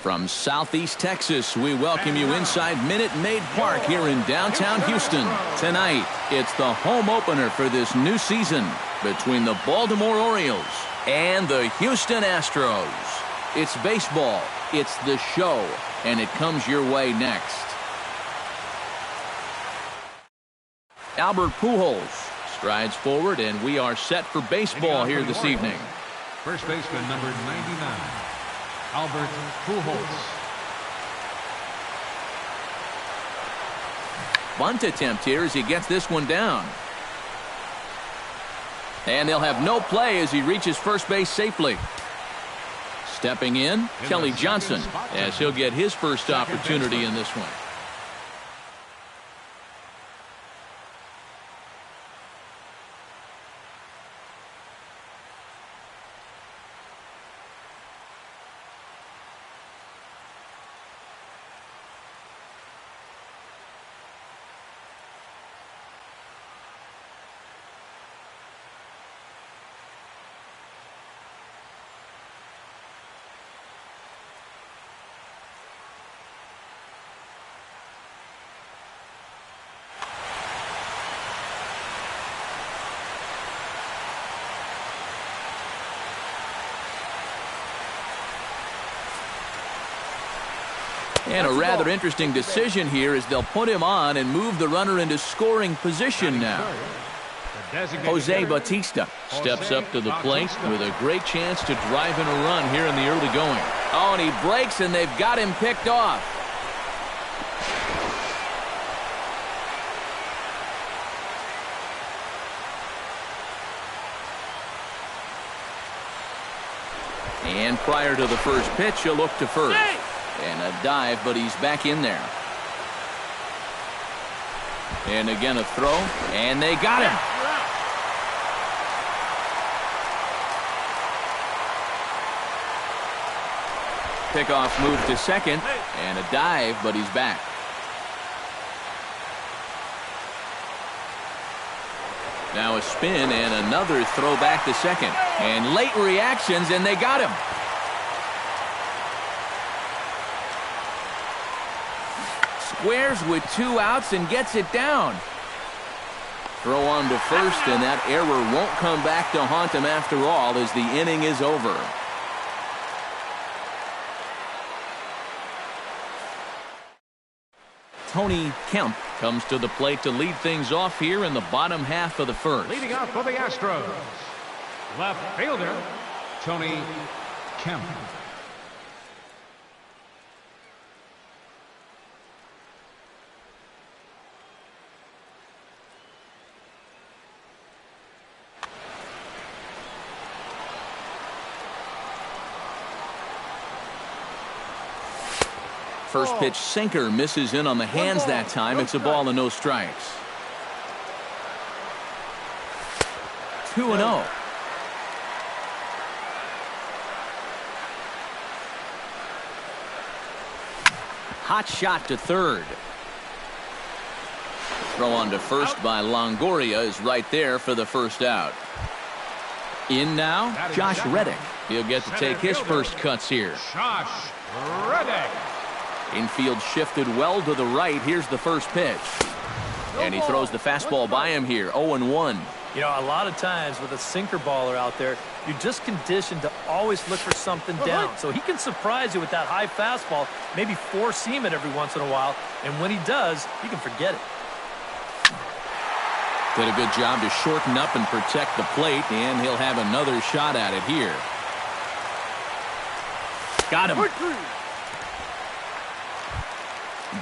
From Southeast Texas, we welcome you inside Minute Maid Park here in downtown Houston. Tonight, it's the home opener for this new season between the Baltimore Orioles and the Houston Astros. It's baseball, it's the show, and it comes your way next. Albert Pujols strides forward, and we are set for baseball here this evening. First baseman number 99, Albert Pujols. Bunt attempt here as he gets this one down. And they'll have no play as he reaches first base safely. Stepping in, Kelly Johnson, as he'll get his first opportunity in this one. And a rather interesting decision here as they'll put him on and move the runner into scoring position now. Jose Bautista steps up to the plate with a great chance to drive in a run here in the early going. Oh, and he breaks, and they've got him picked off. And prior to the first pitch, he'll look to first. And a dive, but he's back in there. And again a throw, and they got him. Pickoff move to second, and a dive, but he's back. Now a spin and another throw back to second. And late reactions, and they got him. Squares with 2 outs and gets it down. Throw on to first, and that error won't come back to haunt him after all as the inning is over. Tony Kemp comes to the plate to lead things off here in the bottom half of the first. Leading off for the Astros, left fielder Tony Kemp. First pitch sinker misses in on the hands that time. It's a ball and no strikes. 2-0. Hot shot to third. Throw on to first by Longoria is right there for the first out. In now, Josh Reddick. He'll get to take his first cuts here. Josh Reddick. Infield shifted well to the right. Here's the first pitch. And he throws the fastball by him here. 0-1. You know, a lot of times with a sinker baller out there, you're just conditioned to always look for something down. So he can surprise you with that high fastball, maybe four-seam it every once in a while. And when he does, you can forget it. Did a good job to shorten up and protect the plate, and he'll have another shot at it here. Got him.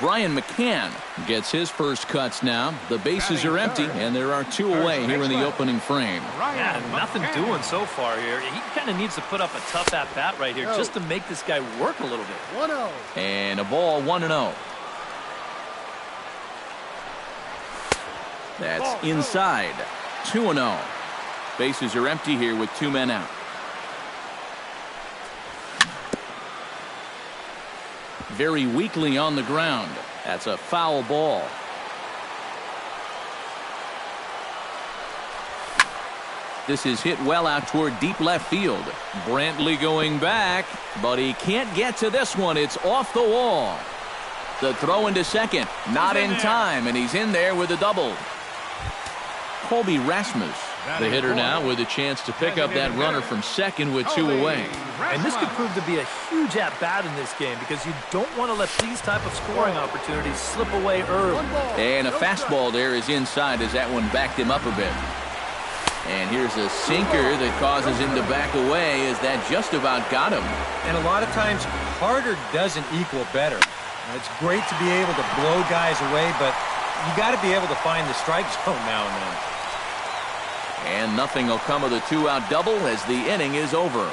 Brian McCann gets his first cuts now. The bases are empty, and there are 2 away here in the opening frame. Yeah, nothing doing so far here. He kind of needs to put up a tough at-bat right here just to make this guy work a little bit. 1-0. And a ball, 1-0. That's inside. 2-0. Bases are empty here with 2 men out. Very weakly on the ground. That's a foul ball. This is hit well out toward deep left field. Brantley going back, but he can't get to this one. It's off the wall. The throw into second, not in time, and he's in there with a double. Colby Rasmus, the hitter now, with a chance to pick up that runner from second with 2 away. And this could prove to be a huge at-bat in this game because you don't want to let these type of scoring opportunities slip away early. And a fastball there is inside as that one backed him up a bit. And here's a sinker that causes him to back away as that just about got him. And a lot of times, harder doesn't equal better. It's great to be able to blow guys away, but you got to be able to find the strike zone now and then. And nothing will come of the 2-out double as the inning is over.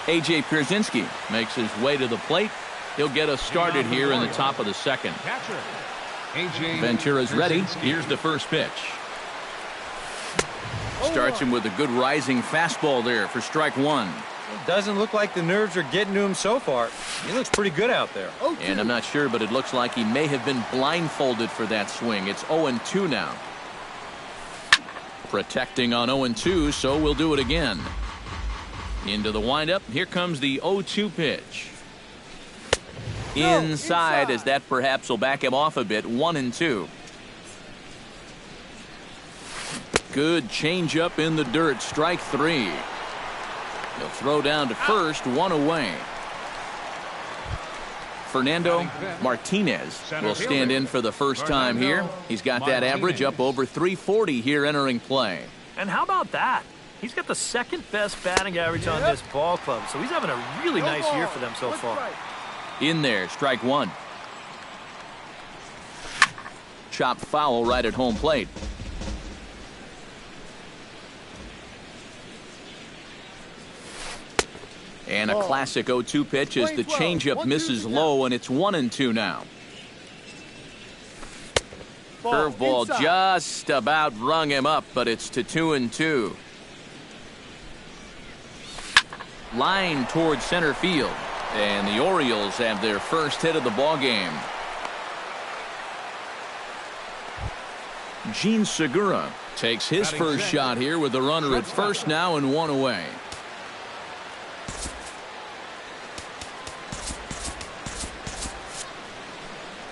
A.J. Pierzynski makes his way to the plate. He'll get us started here in the top of the second. Ventura's ready. Here's the first pitch. Starts him with a good rising fastball there for strike one. It doesn't look like the nerves are getting to him so far. He looks pretty good out there. And I'm not sure, but it looks like he may have been blindfolded for that swing. It's 0-2 now. Protecting on 0-2, so we'll do it again. Into the windup. Here comes the 0-2 pitch. Inside, as that perhaps will back him off a bit. 1-2. Good changeup in the dirt. Strike three. He'll throw down to first. 1 away. Fernando Martinez will stand in for the first time here. He's got that average up over 340 here entering play. And how about that? He's got the second best batting average on this ball club, so he's having a really nice year for them so far. In there, strike one. Chopped foul right at home plate. And a classic 0-2 pitch as the changeup misses low, and it's 1-2 now. Curveball just about rung him up, but it's to 2-2. Line towards center field, and the Orioles have their first hit of the ball game. Gene Segura takes his first shot here with the runner at first now and 1 away.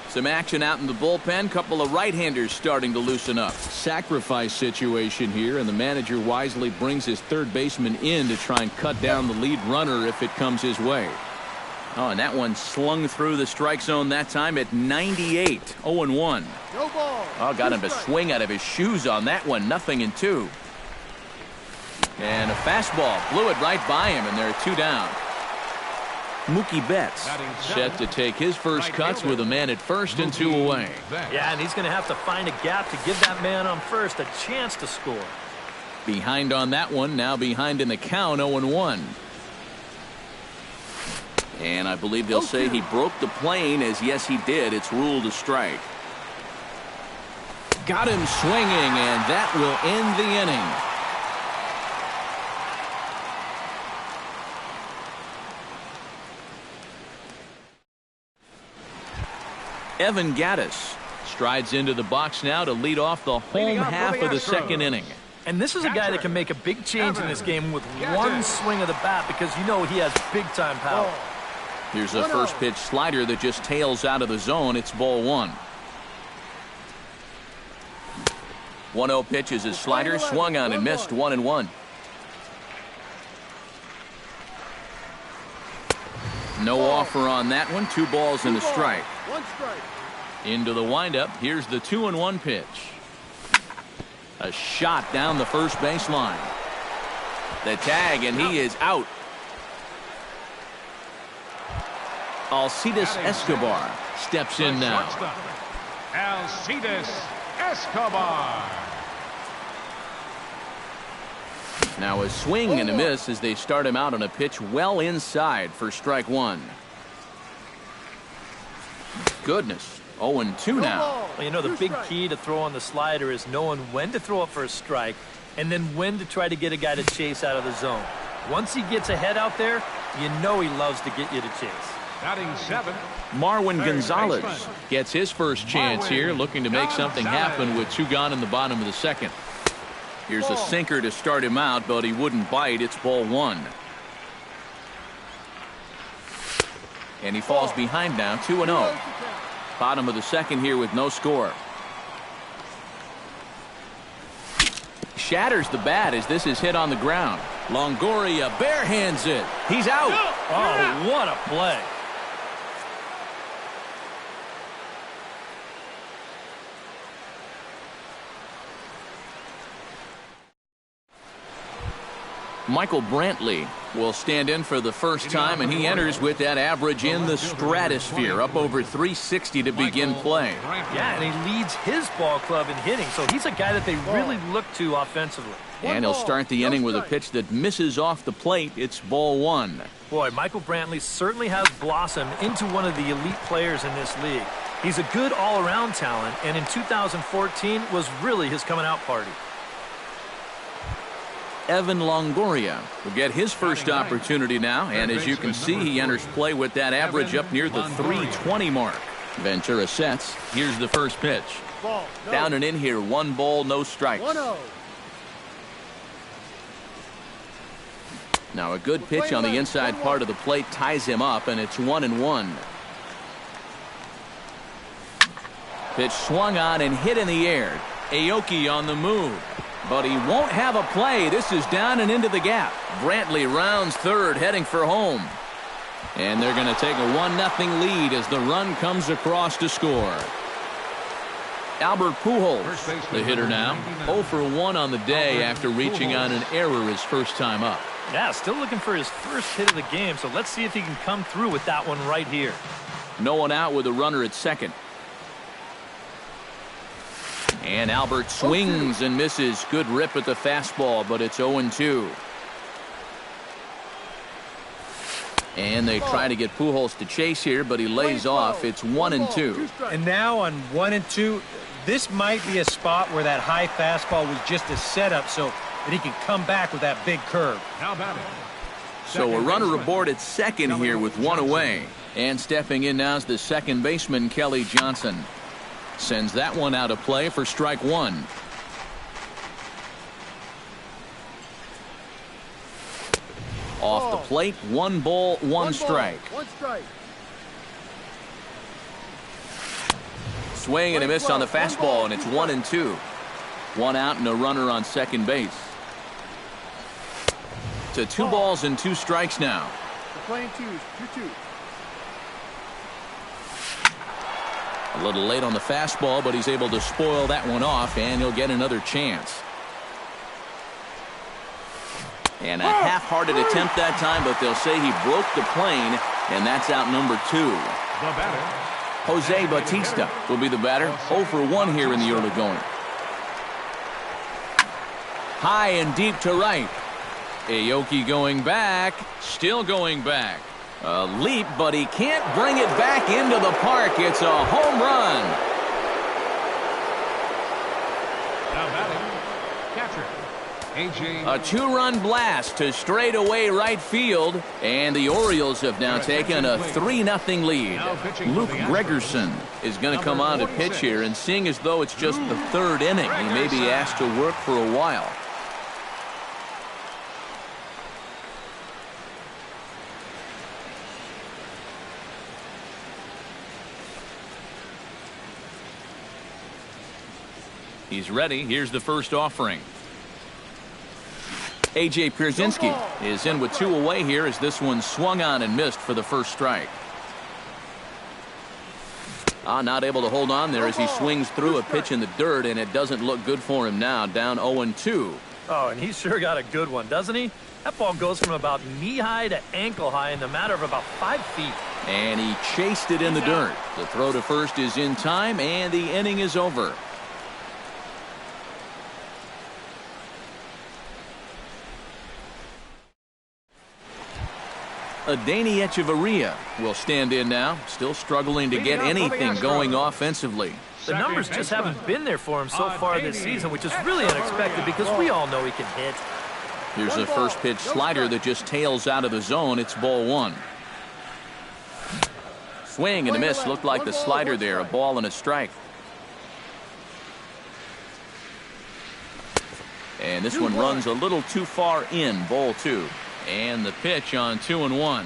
Some action out in the bullpen. Couple of right-handers starting to loosen up. Sacrifice situation here, and the manager wisely brings his third baseman in to try and cut down the lead runner if it comes his way. Oh, and that one slung through the strike zone that time at 98. 0-1. Oh, got him to swing out of his shoes on that one. 0-2. And a fastball blew it right by him, and there are 2 down. Mookie Betts set to take his first cuts with a man at first and 2 away. Yeah, and he's going to have to find a gap to give that man on first a chance to score. Behind on that one, now behind in the count. 0-1. And I believe they'll say he broke the plane, as yes he did. It's ruled a strike. Got him swinging, and that will end the inning. Evan Gattis strides into the box now to lead off the home half of the second inning. And this is a guy that can make a big change in this game with one swing of the bat because you know he has big-time power. Here's a first pitch slider that just tails out of the zone. It's ball one. 1-0 pitch is his slider. Swung on and missed. 1-1. No offer on that one. 2 balls and a strike. Into the windup. Here's the 2-1 pitch. A shot down the first baseline. The tag, and he is out. Alcides Escobar steps in now. Alcides Escobar. Now a swing and a miss as they start him out on a pitch well inside for strike one. Goodness. 0-2 now. Well, you know, the big key to throw on the slider is knowing when to throw it for a strike and then when to try to get a guy to chase out of the zone. Once he gets ahead out there, you know he loves to get you to chase. Batting 7. Marwin Gonzalez baseman. gets his first chance here, looking to make something happen with 2 gone in the bottom of the second. Here's a sinker to start him out, but he wouldn't bite. It's ball 1. And he falls behind now, 2-0. Bottom of the second here with no score. Shatters the bat as this is hit on the ground. Longoria barehands it. He's out. Oh, what a play. Michael Brantley will stand in for the first time, and he enters with that average in the stratosphere, up over 360 to begin play. Yeah, and he leads his ball club in hitting, so he's a guy that they really look to offensively. And he'll start the inning with a pitch that misses off the plate. It's ball 1. Boy, Michael Brantley certainly has blossomed into one of the elite players in this league. He's a good all-around talent, and in 2014 was really his coming-out party. Evan Longoria will get his first opportunity now, and as you can see, he enters play with that average up near the 320 mark. Ventura sets. Here's the first pitch. Down and in here, 1 ball, no strikes. Now a good pitch on the inside part of the plate ties him up, and it's 1-1. Pitch swung on and hit in the air. Aoki on the move. But he won't have a play. This is down and into the gap. Brantley rounds third, heading for home. And they're going to take a 1-0 lead as the run comes across to score. Albert Pujols, the hitter now, 0 for 1 on the day after reaching on an error his first time up. Yeah, still looking for his first hit of the game, so let's see if he can come through with that one right here. No one out with a runner at second. And Albert swings and misses. Good rip at the fastball, but it's 0-2. And they try to get Pujols to chase here, but he lays off. It's 1-2. And now on 1-2, this might be a spot where that high fastball was just a setup so that he can come back with that big curve. Now batting. So a runner aboard at second here with 1 away. And stepping in now is the second baseman, Kelly Johnson. Sends that one out of play for strike 1. Off the plate, 1 ball, 1 strike. Swing and a miss on the fastball, and it's 1-2. 1 out and a runner on second base. To 2 balls and 2 strikes now. Playing 2-2. A little late on the fastball, but he's able to spoil that one off, and he'll get another chance. And a half-hearted attempt that time, but they'll say he broke the plane, and that's out number 2. The batter. Jose Bautista will be the batter. 0 for 1 here in the early going. High and deep to right. Aoki going back, still going back. A leap, but he can't bring it back into the park. It's a home run. Now batting. Catcher. A.J. A 2-run blast to straightaway right field, and the Orioles have now taken a 3-0 lead. Luke Gregerson is going to come on to pitch here, and seeing as though it's just the 3rd inning, he may be asked to work for a while. He's ready. Here's the first offering. A.J. Pierzynski is in with 2 away here as this one swung on and missed for the first strike. Not able to hold on there as he swings through a pitch in the dirt, and it doesn't look good for him now. Down 0-2. Oh, and he sure got a good one, doesn't he? That ball goes from about knee-high to ankle-high in the matter of about 5 feet. And he chased it in the dirt. The throw to first is in time, and the inning is over. Adeiny Echeverria will stand in now, still struggling to get anything going offensively. The numbers just haven't been there for him so far this season, which is really unexpected because we all know he can hit. Here's a first pitch slider that just tails out of the zone. It's ball 1. Swing and a miss. Looked like the slider there. A ball and a strike. And this one runs a little too far in. Ball 2. And the pitch on 2-1.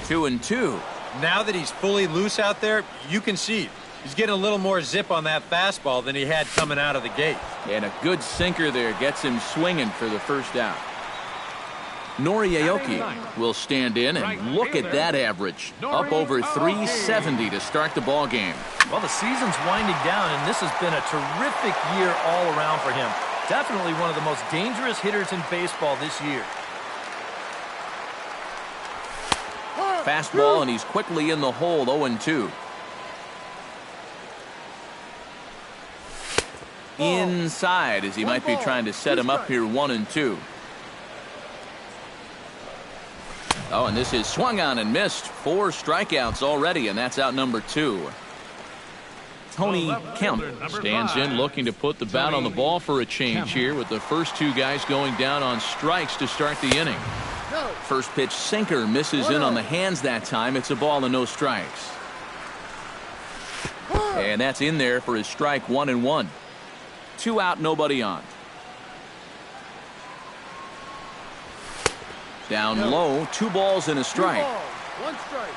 2-2. Now that he's fully loose out there, you can see he's getting a little more zip on that fastball than he had coming out of the gate. And a good sinker there gets him swinging for the first out. Nori Aoki will stand in, and look at that average. Up over 370 to start the ball game. Well, the season's winding down, and this has been a terrific year all around for him. Definitely one of the most dangerous hitters in baseball this year. Fastball, and he's quickly in the hole. 0-2. Inside, as he might be trying to set him up here. 1-2. Oh, and this is swung on and missed. 4 strikeouts already, and that's out number 2. Tony Kemp stands in, looking to put the bat on the ball for a change here, with the first 2 guys going down on strikes to start the inning. First pitch sinker misses in on the hands that time. It's a ball and no strikes. And that's in there for his strike. 1-1. 2 out, nobody on. Down low, 2 balls and a strike. 1 strike.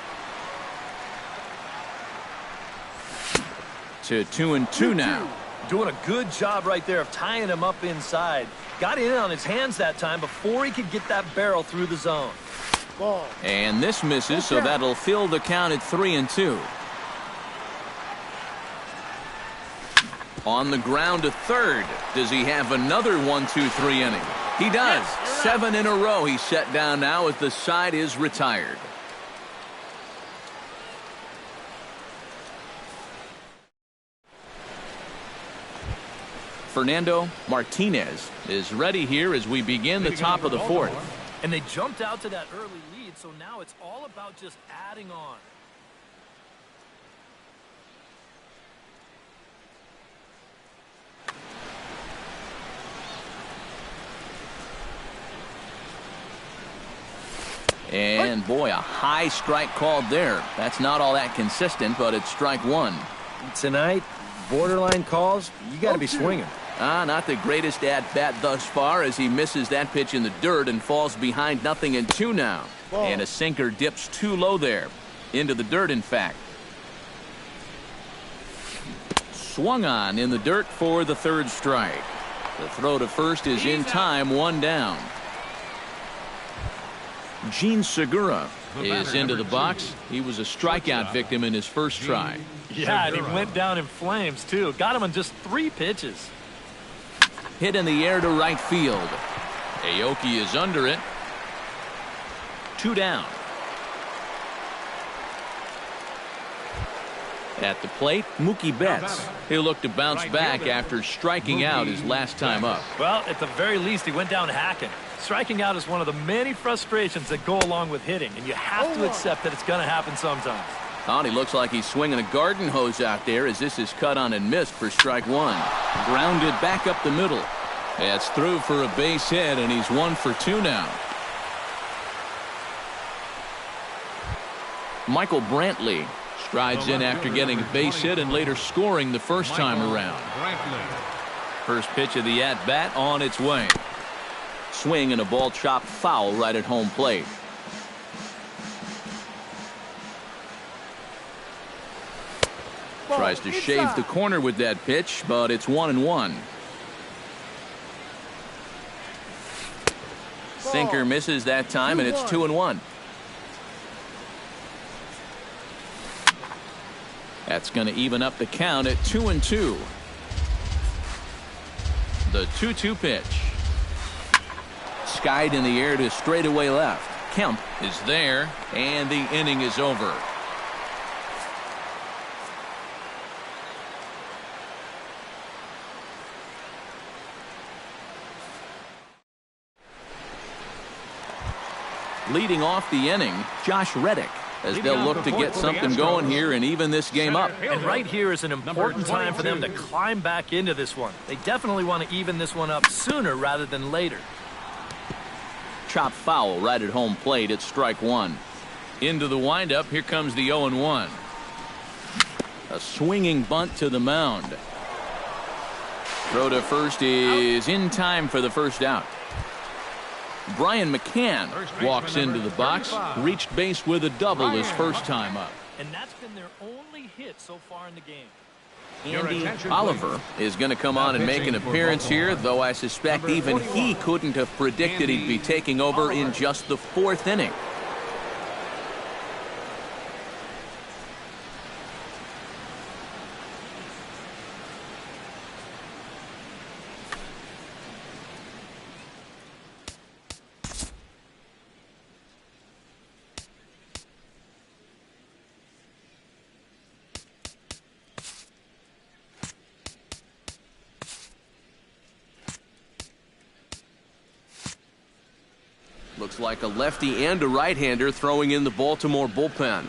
To 2-2 now. Doing a good job right there of tying him up inside. Got in on his hands that time before he could get that barrel through the zone. Ball. And this misses, so that'll fill the count at 3-2. On the ground to third. Does he have another 1-2-3 inning? He does. 7 in a row he's set down now as the side is retired. Fernando Martinez is ready here as we begin the top of the 4th. And they jumped out to that early lead, so now it's all about just adding on. And boy, a high strike called there. That's not all that consistent, but it's strike 1. Tonight, borderline calls, you got to be swinging. Not the greatest at-bat thus far, as he misses that pitch in the dirt and falls behind 0-2 now. And a sinker dips too low there. Into the dirt, in fact. Swung on in the dirt for the 3rd strike. The throw to first is in time. 1 down. Gene Segura is into the box. He was a strikeout victim in his first try. Yeah, and he went down in flames, too. Got him on just 3 pitches. Hit in the air to right field. Aoki is under it. 2 down. At the plate, Mookie Betts. He'll look to bounce back after striking out his last time up. Well, at the very least, he went down hacking. Striking out is one of the many frustrations that go along with hitting, and you have to accept that it's going to happen sometimes. Oh, he looks like he's swinging a garden hose out there, as this is cut on and missed for strike 1. Grounded back up the middle. That's through for a base hit, and he's 1 for 2 now. Michael Brantley strides in after getting a base hit and later scoring the first time around. First pitch of the at-bat on its way. Swing and a ball chopped foul right at home plate. Tries to shave the corner with that pitch, but it's 1-1. Sinker misses that time, and it's 2-1. That's going to even up the count at 2-2. The 2-2 pitch. Skied in the air to straightaway left. Kemp is there, and the inning is over. Leading off the inning, Josh Reddick, as they'll look to get something going here and even this game up. And right here is an important time for them to climb back into this one. They definitely want to even this one up sooner rather than later. Chop foul right at home plate. It's strike 1. Into the windup. Here comes the 0-1. A swinging bunt to the mound. Throw to first is in time for the first out. Brian McCann walks into the box. Reached base with a double his first time up. And that's been their only hit so far in the game. Andy Oliver is going to come on and make an appearance here, though I suspect even he couldn't have predicted he'd be taking over in just the 4th inning. Looks like a lefty and a right-hander throwing in the Baltimore bullpen.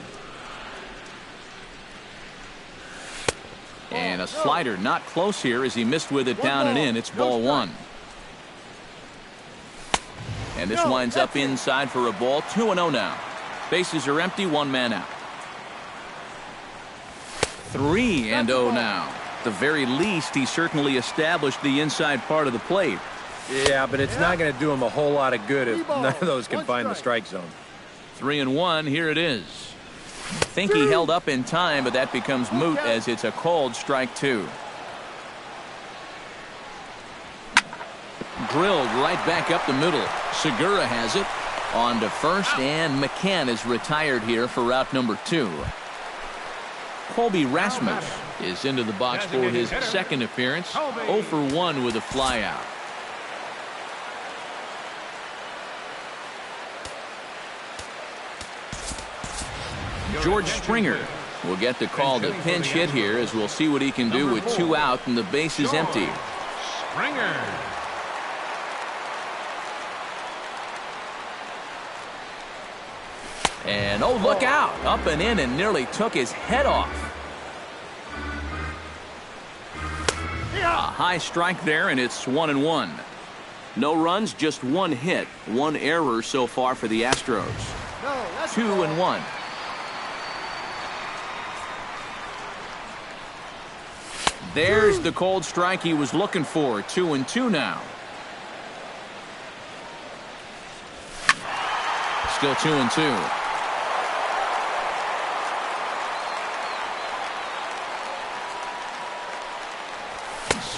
And a slider not close here as he missed with it down and in. It's ball 1. And this winds up inside for a ball. 2-0 now. Bases are empty. 1 man out. 3-0 now. At the very least, he certainly established the inside part of the plate. Yeah, but it's not going to do him a whole lot of good if none of those can find the strike zone. 3-1. Here it is. Think he held up in time, but that becomes moot as it's a called strike 2. Drilled right back up the middle. Segura has it. On to first, and McCann is retired here for route number 2. Colby Rasmus is into the box for his second appearance. 0 for 1 with a flyout. George Springer will get the call to pinch hit here, as we'll see what he can do with 2 out and the base is empty. Springer. And oh, look out. Up and in and nearly took his head off. A high strike there, and it's 1-1. No runs, just 1 hit. 1 error so far for the Astros. 2-1. There's the cold strike he was looking for. 2-2 now. Still 2-2.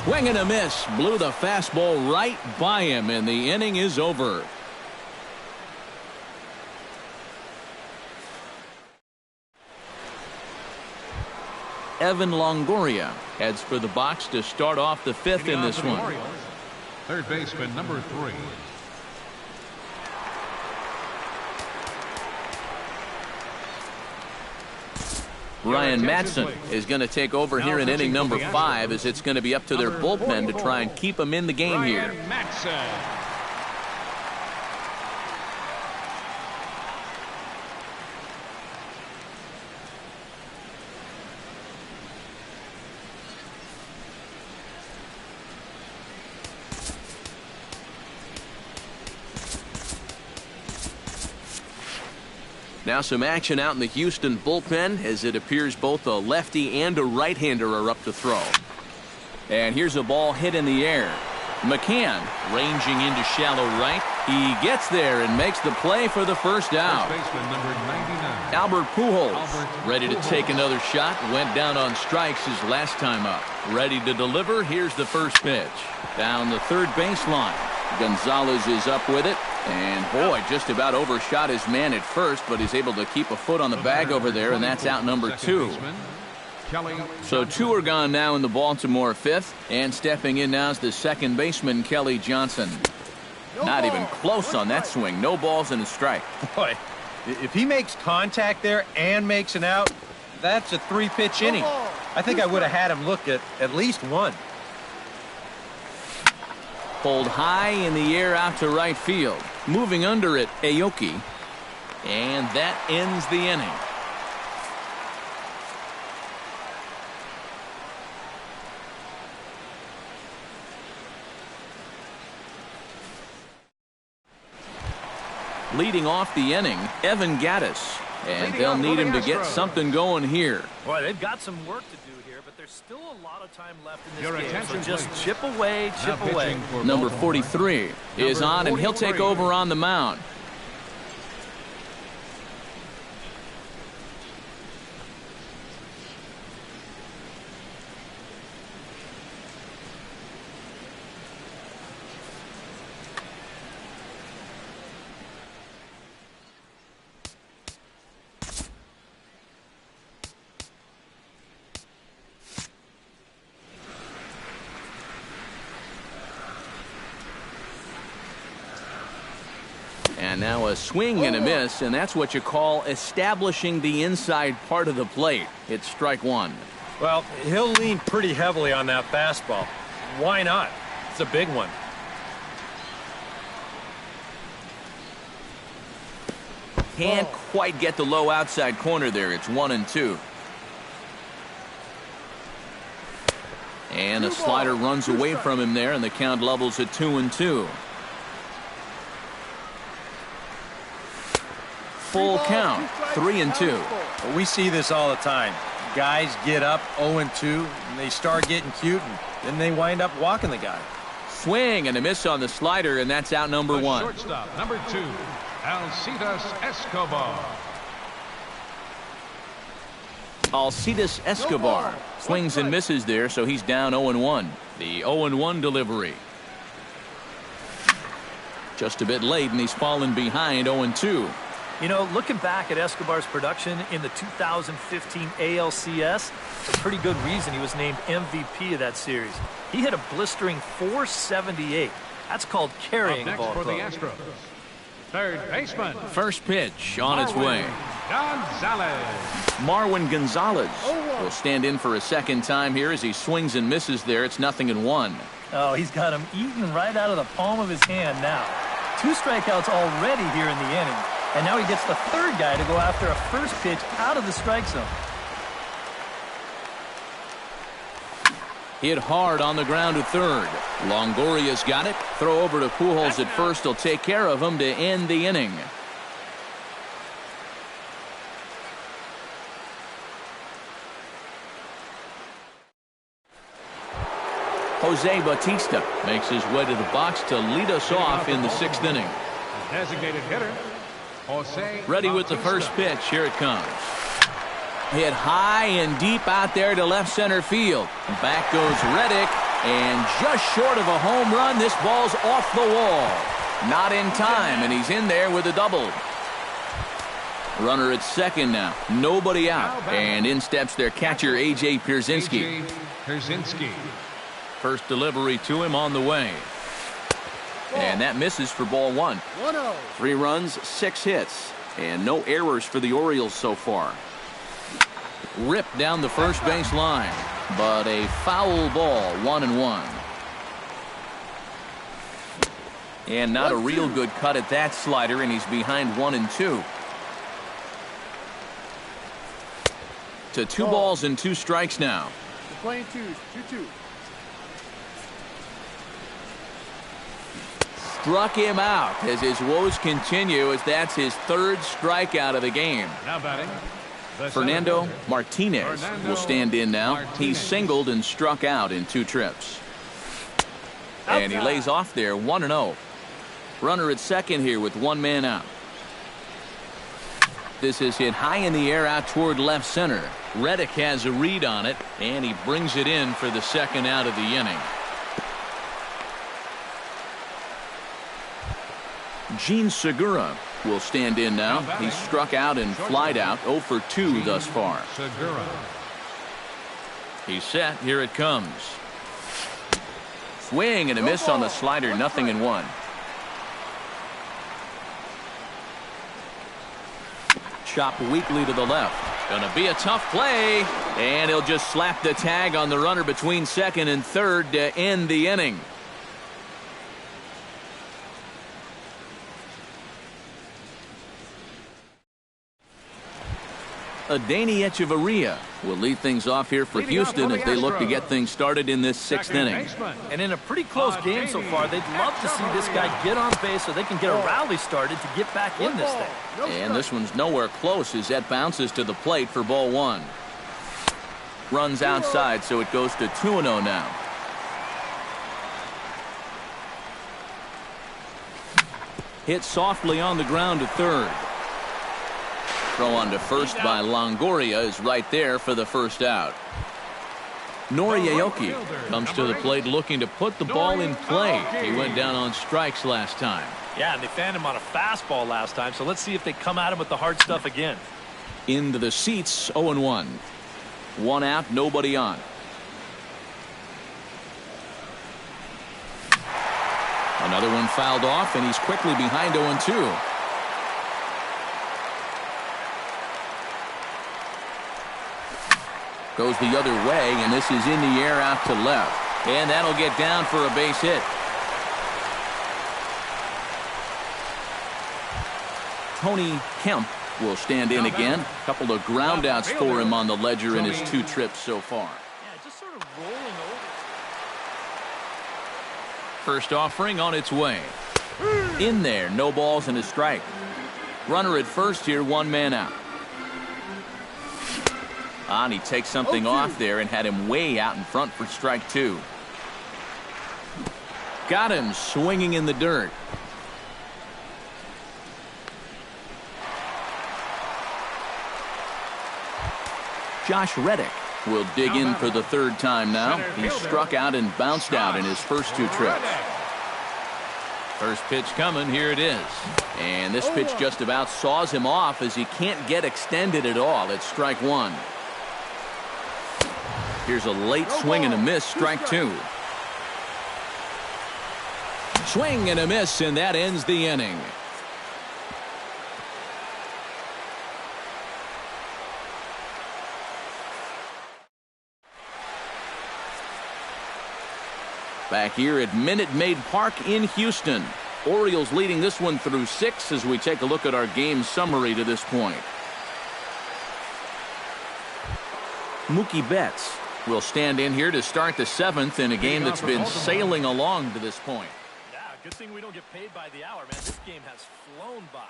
Swing and a miss. Blew the fastball right by him, and the inning is over. Evan Longoria heads for the box to start off the 5th in this one. Orioles, third baseman number 3. Ryan Madsen is going to take over here in inning number 5, as it's going to be up to their bullpen to try and keep him in the game here. Now some action out in the Houston bullpen, as it appears both a lefty and a right-hander are up to throw. And here's a ball hit in the air. McCann ranging into shallow right. He gets there and makes the play for the first out. First baseman number 99. Albert Pujols ready to take another shot. Went down on strikes his last time up. Ready to deliver. Here's the first pitch. Down the third baseline. Gonzalez is up with it. And boy, just about overshot his man at first, but he's able to keep a foot on the bag over there, and that's out number 2. So 2 are gone now in the Baltimore 5th, and stepping in now is the second baseman, Kelly Johnson. Not even close on that swing. No balls and a strike. Boy, if he makes contact there and makes an out, that's a 3-pitch inning. I think I would have had him look at least 1. Pulled high in the air out to right field. Moving under it, Aoki. And that ends the inning. Leading off the inning, Evan Gattis And they'll need him to get something going here. Boy, they've got some work to do here, but there's still a lot of time left in this Your game. attention, So just please. chip away, chip Now away. pitching for Number Baltimore. 43 is Number on, and he'll take 43. over on the mound. And now a swing and a miss, and that's what you call establishing the inside part of the plate. It's strike one. Well, he'll lean pretty heavily on that fastball. Why not? It's a big one. Can't quite get the low outside corner there. It's 1-2. And a slider runs away from him there, and the count levels at 2-2. Full count, 3-2. We see this all the time. Guys get up 0-2, and they start getting cute, and then they wind up walking the guy. Swing and a miss on the slider, and that's out number The one. shortstop, number 2, Alcides Escobar. Alcides Escobar swings and misses there, so he's down 0-1. The 0-1 delivery. Just a bit late, and he's fallen behind 0-2. You know, looking back at Escobar's production in the 2015 ALCS, it's a pretty good reason he was named MVP of that series. He hit a blistering .478. That's called carrying a Up ball next for the club. Astros, third baseman, First pitch on its way. Gonzalez. Marwin Gonzalez will stand in for a second time here as he swings and misses there. It's 0-1. Oh, he's got him eaten right out of the palm of his hand now. 2 strikeouts already here in the inning. And now he gets the third guy to go after a first pitch out of the strike zone. Hit hard on the ground to third. Longoria's got it. Throw over to Pujols at first. He'll take care of him to end the inning. Jose Bautista makes his way to the box to lead us off in the 6th inning. Designated hitter, Jose Ready with the first pitch. Here it comes. Hit high and deep out there to left center field. Back goes Reddick, and just short of a home run, this ball's off the wall. Not in time, and he's in there with a double. Runner at second now. Nobody out. And in steps their catcher, A.J. Pierzynski. Pierzynski. First delivery to him on the way. And that misses for ball one. 1-0. 3 runs, 6 hits, and no errors for the Orioles so far. Ripped down the first base line, but a foul ball, 1-1. And not a real good cut at that slider, and he's behind 1-2. To 2 balls and 2 strikes now. We're playing twos. 2-2. Struck him out as his woes continue, as that's his 3rd strikeout of the game. Now batting, the Fernando center fielder, Martinez Fernando will stand in now. Martinez. He's singled and struck out in 2 trips. And he lays off there, 1-0. Runner at second here with 1 man out. This is hit high in the air out toward left center. Reddick has a read on it, and he brings it in for the 2nd out of the inning. Gene Segura will stand in now. He's struck out and flied out, 0 for 2 thus far. Segura. He's set. Here it comes. Swing and a miss on the slider. 0-1. Chop weakly to the left. Gonna be a tough play, and he'll just slap the tag on the runner between second and third to end the inning. dlrlcjf24 will lead things off here for Leading off Houston for as the they look to Astros. get things started in this sixth Second inning. baseman. And in a pretty close game so far, they'd love to see this guy get on base so they can get a rally started to get back in this thing. No And strike. this one's nowhere close as that bounces to the plate for ball one. Runs outside, so it goes to 2-0 now. Hit softly on the ground to third. Throw on to first by Longoria is right there for the first out. Noriaoki comes to the plate looking to put the ball in play. He went down on strikes last time. Yeah, and they fanned him on a fastball last time, so let's see if they come at him with the hard stuff again. Into the seats, 0-1. One out, nobody on. Another one fouled off, and he's quickly behind 0-2. Goes the other way, and this is in the air out to left. And that'll get down for a base hit. Tony Kemp will stand in again. A couple of groundouts for him on the ledger in his 2 trips so far. Yeah, just sort of rolling over. First offering on its way. In there, no balls and a strike. Runner at first here, 1 man out. And he takes something off there and had him way out in front for strike 2. Got him swinging in the dirt. Josh Reddick will dig in for the 3rd time now. He struck out and bounced out in his first 2 trips. First pitch coming, here it is. And this pitch just about saws him off as he can't get extended at all. It's strike 1. Here's a late swing and a miss, strike 2. Swing and a miss, and that ends the inning. Back here at Minute Maid Park in Houston. Orioles leading this one through 6 as we take a look at our game summary to this point. Mookie Betts will stand in here to start the 7th in a game that's been sailing along to this point. Yeah, good thing we don't get paid by the hour, man. This game has flown by.